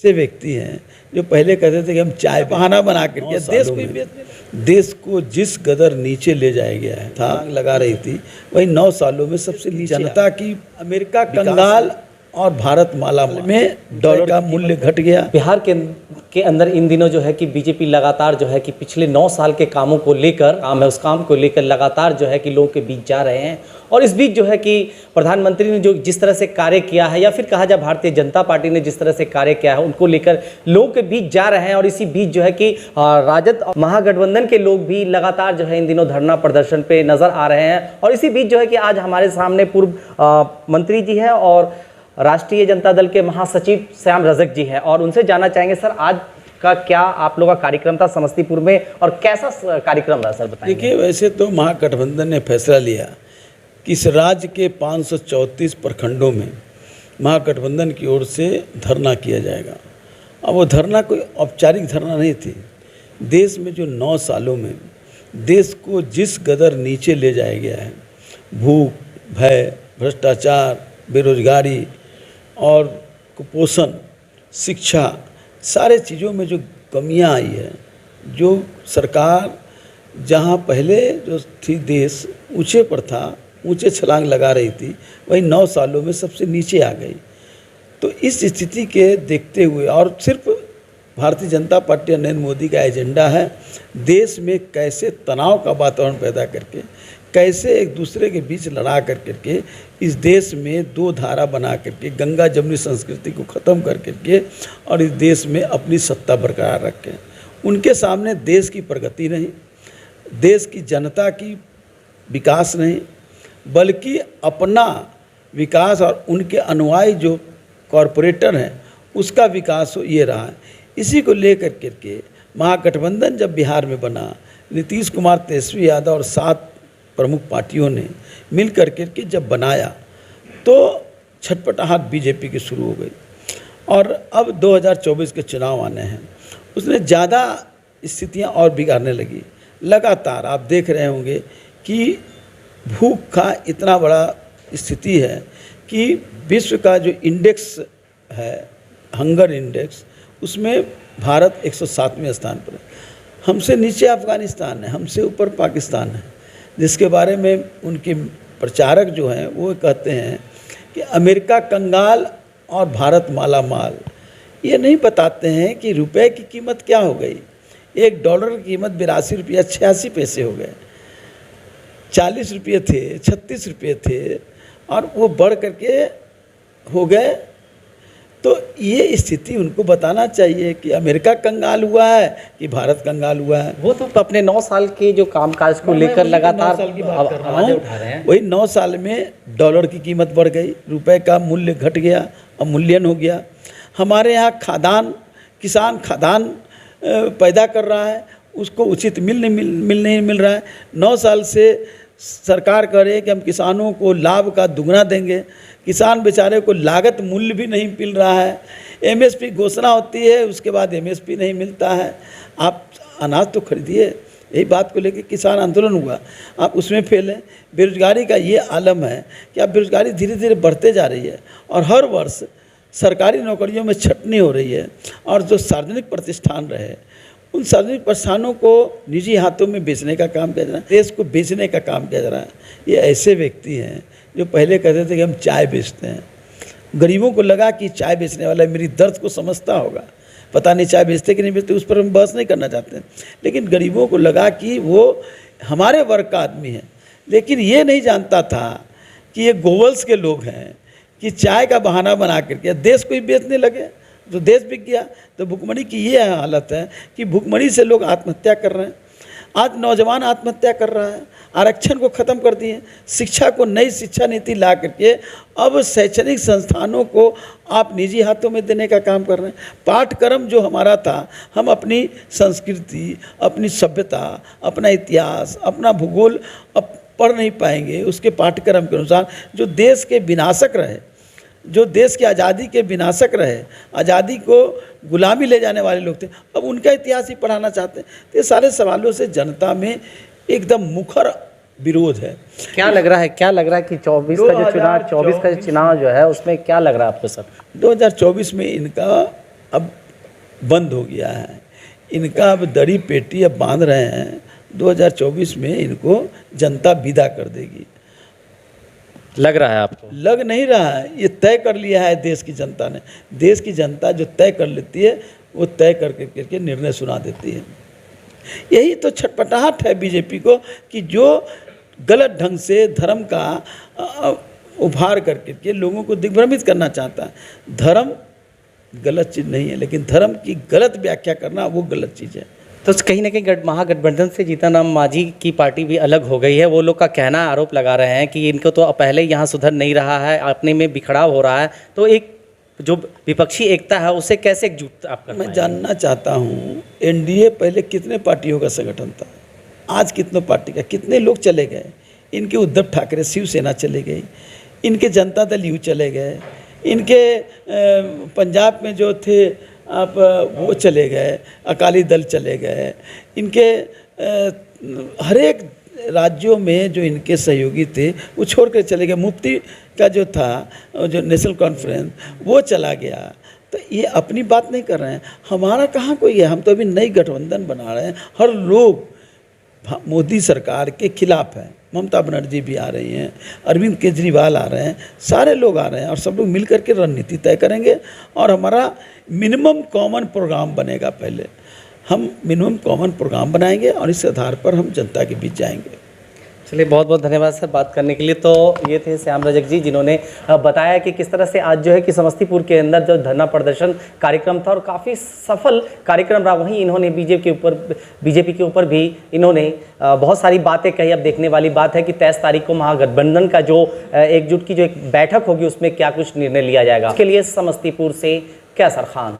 से व्यक्ति हैं जो पहले कहते थे कि हम चाय बहाना बना करके देश को जिस कदर नीचे ले जाया गया है था लगा रही थी, वही 9 सालों में सबसे नीचे जनता की अमेरिका कंगाल और भारत माला में डॉलर का मूल्य घट गया। बिहार के अंदर इन दिनों जो है कि बीजेपी लगातार जो है कि पिछले 9 साल के कामों को लेकर उस काम को लेकर लगातार जो है कि लोगों के बीच जा रहे हैं। और इस बीच जो है कि प्रधानमंत्री ने जो जिस तरह से कार्य किया है, या फिर कहा जाए भारतीय जनता पार्टी ने जिस तरह से कार्य किया है, उनको लेकर लोगों के बीच जा रहे हैं। और इसी बीच जो है कि राजद महागठबंधन के लोग भी लगातार जो है इन दिनों धरना प्रदर्शन पे नजर आ रहे हैं। और इसी बीच जो है कि आज हमारे सामने पूर्व मंत्री जी हैं और राष्ट्रीय जनता दल के महासचिव श्याम रजक जी हैं, और उनसे जानना चाहेंगे सर आज का क्या आप लोगों का कार्यक्रम था समस्तीपुर में और कैसा कार्यक्रम रहा सर, बताइए। देखिए, वैसे तो महागठबंधन ने फैसला लिया कि इस राज्य के 534 प्रखंडों में महागठबंधन की ओर से धरना किया जाएगा। अब वो धरना कोई औपचारिक धरना नहीं थी। देश में जो 9 सालों में देश को जिस कदर नीचे ले जाया गया है, भूख, भय, भ्रष्टाचार, बेरोजगारी और कुपोषण, शिक्षा, सारे चीज़ों में जो कमियां आई है, जो सरकार जहां पहले जो थी देश ऊंचे पर था, ऊंचे छलांग लगा रही थी, वही 9 सालों में सबसे नीचे आ गई। तो इस स्थिति के देखते हुए, और सिर्फ भारतीय जनता पार्टी नरेंद्र मोदी का एजेंडा है देश में कैसे तनाव का वातावरण पैदा करके, कैसे एक दूसरे के बीच लड़ा करके इस देश में 2 धारा बना करके गंगा जमुनी संस्कृति को ख़त्म करके और इस देश में अपनी सत्ता बरकरार रखें। उनके सामने देश की प्रगति नहीं, देश की जनता की विकास नहीं, बल्कि अपना विकास और उनके अनुयायी जो कॉरपोरेटर हैं उसका विकास ये रहा है। इसी को लेकर के महागठबंधन जब बिहार में बना, नीतीश कुमार, तेजस्वी यादव और 7 प्रमुख पार्टियों ने मिल करके जब बनाया तो छटपटाहट बीजेपी की शुरू हो गई। और अब 2024 के चुनाव आने हैं, उसने ज़्यादा स्थितियां और बिगाड़ने लगी। लगातार आप देख रहे होंगे कि भूख का इतना बड़ा स्थिति है कि विश्व का जो इंडेक्स है, हंगर इंडेक्स, उसमें भारत 107वें स्थान पर है। हमसे नीचे अफ़गानिस्तान है, हमसे ऊपर पाकिस्तान है, जिसके बारे में उनके प्रचारक जो हैं वो कहते हैं कि अमेरिका कंगाल और भारत माला माल। ये नहीं बताते हैं कि रुपए की कीमत क्या हो गई। $1 की कीमत 82 रुपया 86 पैसे हो गए, 40 रुपये थे, 36 रुपये थे, और वो बढ़ करके हो गए। तो ये स्थिति उनको बताना चाहिए कि अमेरिका कंगाल हुआ है कि भारत कंगाल हुआ है। वो तो अपने 9 साल के जो कामकाज को लेकर लगातार आवाज़ें उठा रहे हैं। वही 9 साल में डॉलर की कीमत बढ़ गई, रुपए का मूल्य घट गया, अमूल्यन हो गया। हमारे यहाँ किसान खाद्यान्न पैदा कर रहा है, उसको उचित मिल नहीं मिल रहा है। 9 साल से सरकार कह रही है कि हम किसानों को लाभ का दुगना देंगे, किसान बेचारे को लागत मूल्य भी नहीं मिल रहा है। एमएसपी घोषणा होती है, उसके बाद एमएसपी नहीं मिलता है। आप अनाज तो खरीदिए, यही बात को लेकर किसान आंदोलन हुआ, आप उसमें फेल हैं। बेरोजगारी का ये आलम है कि अब बेरोजगारी धीरे धीरे बढ़ते जा रही है, और हर वर्ष सरकारी नौकरियों में छटनी हो रही है, और जो सार्वजनिक प्रतिष्ठान रहे उन सार्वजनिक प्रतिष्ठानों को निजी हाथों में बेचने का काम किया जा रहा है, देश को बेचने का काम किया जा रहा है। ये ऐसे व्यक्ति हैं जो पहले कहते थे कि हम चाय बेचते हैं। गरीबों को लगा कि चाय बेचने वाला मेरी दर्द को समझता होगा, पता नहीं चाय बेचते कि नहीं बेचते, उस पर हम बहस नहीं करना चाहते, लेकिन गरीबों को लगा कि वो हमारे वर्ग का आदमी है। लेकिन ये नहीं जानता था कि ये गोवल्स के लोग हैं, कि चाय का बहाना बना करके देश को ही बेचने लगे, तो देश बिक गया। तो भुखमरी की ये हालत है कि भुखमरी से लोग आत्महत्या कर रहे हैं। आज नौजवान आत्महत्या कर रहा है, आरक्षण को ख़त्म कर दिए, शिक्षा को नई शिक्षा नीति ला करके अब शैक्षणिक संस्थानों को आप निजी हाथों में देने का काम कर रहे हैं। पाठ्यक्रम जो हमारा था, हम अपनी संस्कृति, अपनी सभ्यता, अपना इतिहास, अपना भूगोल अब पढ़ नहीं पाएंगे उसके पाठ्यक्रम के अनुसार, जो देश के विनाशक रहे, जो देश की आज़ादी के विनाशक रहे, आज़ादी को गुलामी ले जाने वाले लोग थे, अब उनका इतिहास ही पढ़ाना चाहते हैं। तो ये सारे सवालों से जनता में एकदम मुखर विरोध है। क्या लग रहा है कि 24 का जो चुनाव जो है उसमें क्या लग रहा है आपको सर? 2024 में इनका अब बंद हो गया है। इनका अब दड़ी पेटी अब बांध रहे हैं, 2024 में इनको जनता विदा कर देगी। लग रहा है आपको? लग नहीं रहा है, ये तय कर लिया है देश की जनता ने। देश की जनता जो तय कर लेती है वो तय करके निर्णय सुना देती है। यही तो छटपटाहट है बीजेपी को कि जो गलत ढंग से धर्म का उभार करके लोगों को दिग्भ्रमित करना चाहता है। धर्म गलत चीज़ नहीं है, लेकिन धर्म की गलत व्याख्या करना वो गलत चीज़ है। तो कहीं ना कहीं महागठबंधन से जीतन राम मांझी की पार्टी भी अलग हो गई है। वो लोग का कहना आरोप लगा रहे हैं कि इनको तो पहले यहाँ सुधर नहीं रहा है, अपने में बिखराव हो रहा है। तो एक जो विपक्षी एकता है उसे कैसे एकजुट आप कर मैं पाएंगे? जानना चाहता हूँ, एनडीए पहले कितने पार्टियों का संगठन था, आज कितने पार्टी का, कितने लोग चले गए। इनके उद्धव ठाकरे शिवसेना चले गई, इनके जनता दल यू चले गए, इनके पंजाब में जो थे आप वो चले गए, अकाली दल चले गए, इनके हर एक राज्यों में जो इनके सहयोगी थे वो छोड़ कर चले गए। मुफ्ती का जो था, जो नेशनल कॉन्फ्रेंस, वो चला गया। तो ये अपनी बात नहीं कर रहे हैं, हमारा कहाँ कोई है। हम तो अभी नई गठबंधन बना रहे हैं। हर लोग मोदी सरकार के खिलाफ है। ममता बनर्जी भी आ रही हैं, अरविंद केजरीवाल आ रहे हैं, सारे लोग आ रहे हैं और सब लोग मिल करके रणनीति तय करेंगे और हमारा मिनिमम कॉमन प्रोग्राम बनेगा। पहले हम मिनिमम कॉमन प्रोग्राम बनाएंगे और इस आधार पर हम जनता के बीच जाएंगे। चलिए, बहुत बहुत धन्यवाद सर बात करने के लिए। तो ये थे श्याम रजक जी, जिन्होंने बताया कि किस तरह से आज जो है कि समस्तीपुर के अंदर जो धरना प्रदर्शन कार्यक्रम था और काफ़ी सफल कार्यक्रम रहा। वहीं इन्होंने बीजेपी के ऊपर भी इन्होंने बहुत सारी बातें कही। अब देखने वाली बात है कि 23 तारीख को महागठबंधन का जो एकजुट की जो एक बैठक होगी उसमें क्या कुछ निर्णय लिया जाएगा। इसके लिए समस्तीपुर से कैसर खान।